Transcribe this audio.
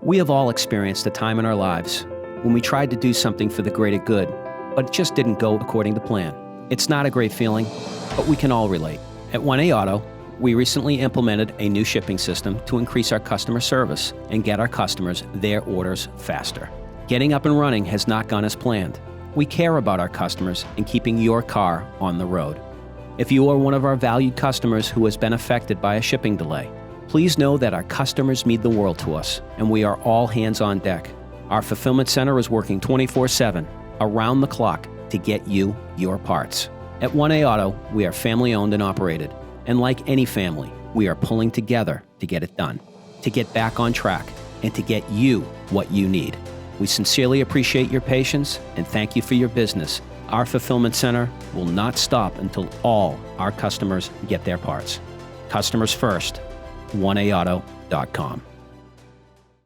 We have all experienced a time in our lives when we tried to do something for the greater good, but it just didn't go according to plan. It's not a great feeling, but we can all relate. At 1A Auto, we recently implemented a new shipping system to increase our customer service and get our customers their orders faster. Getting up and running has not gone as planned. We care about our customers and keeping your car on the road. If you are one of our valued customers who has been affected by a shipping delay, please know that our customers mean the world to us, and we are all hands on deck. Our fulfillment center is working 24/7, around the clock, to get you your parts. At 1A Auto, we are family owned and operated, and like any family, we are pulling together to get it done, to get back on track, and to get you what you need. We sincerely appreciate your patience and thank you for your business. Our fulfillment center will not stop until all our customers get their parts. Customers first. 1AAuto.com.